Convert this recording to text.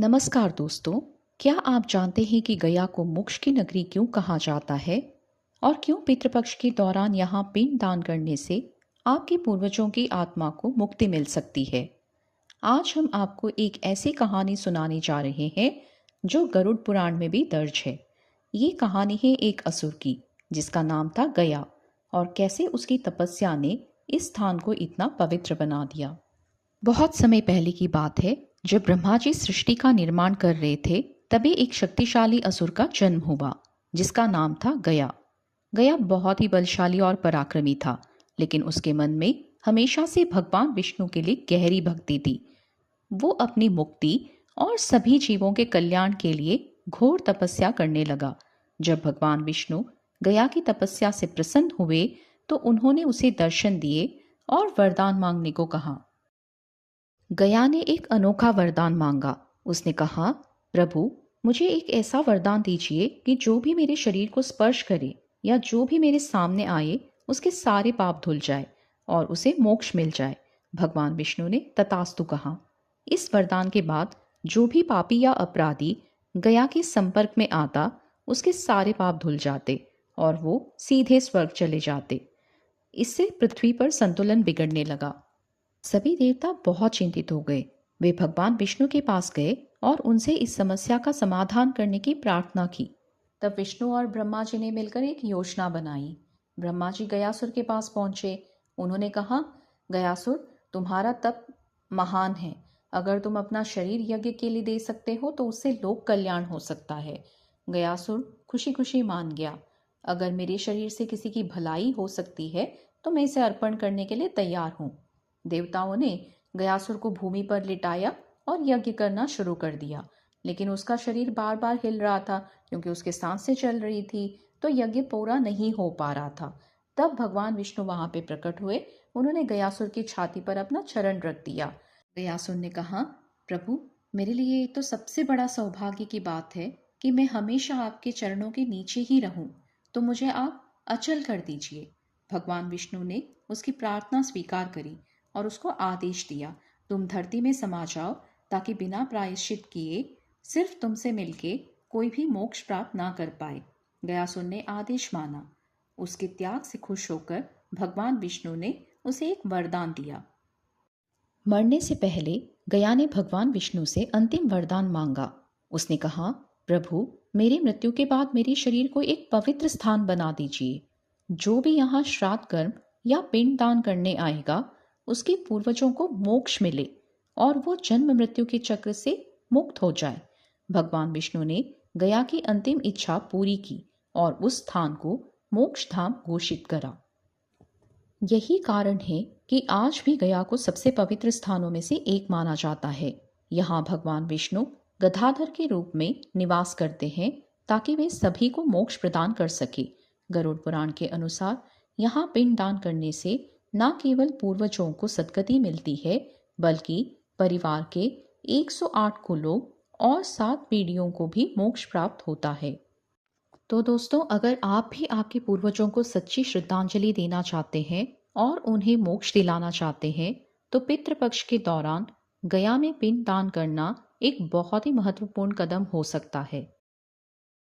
नमस्कार दोस्तों। क्या आप जानते हैं कि गया को मोक्ष की नगरी क्यों कहा जाता है और क्यों पितृपक्ष के दौरान यहाँ पिंड दान करने से आपके पूर्वजों की आत्मा को मुक्ति मिल सकती है। आज हम आपको एक ऐसी कहानी सुनाने जा रहे हैं जो गरुड़ पुराण में भी दर्ज है। ये कहानी है एक असुर की जिसका नाम था गया और कैसे उसकी तपस्या ने इस स्थान को इतना पवित्र बना दिया। बहुत समय पहले की बात है, जब ब्रह्मा जी सृष्टि का निर्माण कर रहे थे तभी एक शक्तिशाली असुर का जन्म हुआ जिसका नाम था गया। गया बहुत ही बलशाली और पराक्रमी था, लेकिन उसके मन में हमेशा से भगवान विष्णु के लिए गहरी भक्ति थी। वो अपनी मुक्ति और सभी जीवों के कल्याण के लिए घोर तपस्या करने लगा। जब भगवान विष्णु गया की तपस्या से प्रसन्न हुए तो उन्होंने उसे दर्शन दिए और वरदान मांगने को कहा। गया ने एक अनोखा वरदान मांगा। उसने कहा, प्रभु, मुझे एक ऐसा वरदान दीजिए कि जो भी मेरे शरीर को स्पर्श करे या जो भी मेरे सामने आए उसके सारे पाप धुल जाए और उसे मोक्ष मिल जाए। भगवान विष्णु ने तथास्तु कहा। इस वरदान के बाद जो भी पापी या अपराधी गया के संपर्क में आता उसके सारे पाप धुल जाते और वो सीधे स्वर्ग चले जाते। इससे पृथ्वी पर संतुलन बिगड़ने लगा। सभी देवता बहुत चिंतित हो गए। वे भगवान विष्णु के पास गए और उनसे इस समस्या का समाधान करने की प्रार्थना की। तब विष्णु और ब्रह्मा जी ने मिलकर एक योजना बनाई। ब्रह्मा जी गयासुर के पास पहुंचे। उन्होंने कहा, गयासुर, तुम्हारा तप महान है। अगर तुम अपना शरीर यज्ञ के लिए दे सकते हो तो उससे लोक कल्याण हो सकता है। गयासुर खुशी खुशी मान गया। अगर मेरे शरीर से किसी की भलाई हो सकती है तो मैं इसे अर्पण करने के लिए तैयार हूँ। देवताओं ने गयासुर को भूमि पर लिटाया और यज्ञ करना शुरू कर दिया, लेकिन उसका शरीर बार बार हिल रहा था क्योंकि उसके सांसें चल रही थी, तो यज्ञ पूरा नहीं हो पा रहा था। तब भगवान विष्णु वहां पे प्रकट हुए। उन्होंने गयासुर की छाती पर अपना चरण रख दिया। गयासुर ने कहा, प्रभु, मेरे लिए ये तो सबसे बड़ा सौभाग्य की बात है कि मैं हमेशा आपके चरणों के नीचे ही रहूं, तो मुझे आप अचल कर दीजिए। भगवान विष्णु ने उसकी प्रार्थना स्वीकार करी और उसको आदेश दिया, तुम धरती में समा जाओ ताकि बिना प्रायश्चित किए सिर्फ तुमसे मिलके कोई भी मोक्ष प्राप्त ना कर पाए। गयासुर ने आदेश माना। उसके त्याग से खुश होकर भगवान विष्णु ने उसे एक वरदान दिया। मरने से पहले गया ने भगवान विष्णु से अंतिम वरदान मांगा। उसने कहा, प्रभु, मेरी मृत्यु के बाद मेरे शरीर को एक पवित्र स्थान बना दीजिए। जो भी यहाँ श्राद्ध कर्म या पिंड दान करने आएगा उसके पूर्वजों को मोक्ष मिले और वो जन्म मृत्यु के चक्र से मुक्त हो जाए। भगवान विष्णु ने गया की अंतिम इच्छा पूरी की और उस स्थान को मोक्ष धाम घोषित करा। यही कारण है कि आज भी गया को सबसे पवित्र स्थानों में से एक माना जाता है। यहाँ भगवान विष्णु गदाधर के रूप में निवास करते हैं ताकि वे सभी को मोक्ष प्रदान कर सके। गरुड़ पुराण के अनुसार यहाँ पिंड दान करने से न केवल पूर्वजों को सद्गति मिलती है, बल्कि परिवार के 108 कुलों और 7 पीढ़ियों को भी मोक्ष प्राप्त होता है। तो दोस्तों, अगर आप भी आपके पूर्वजों को सच्ची श्रद्धांजलि देना चाहते हैं और उन्हें मोक्ष दिलाना चाहते हैं, तो पितृपक्ष के दौरान गया में पिंड दान करना एक बहुत ही महत्वपूर्ण कदम हो सकता है।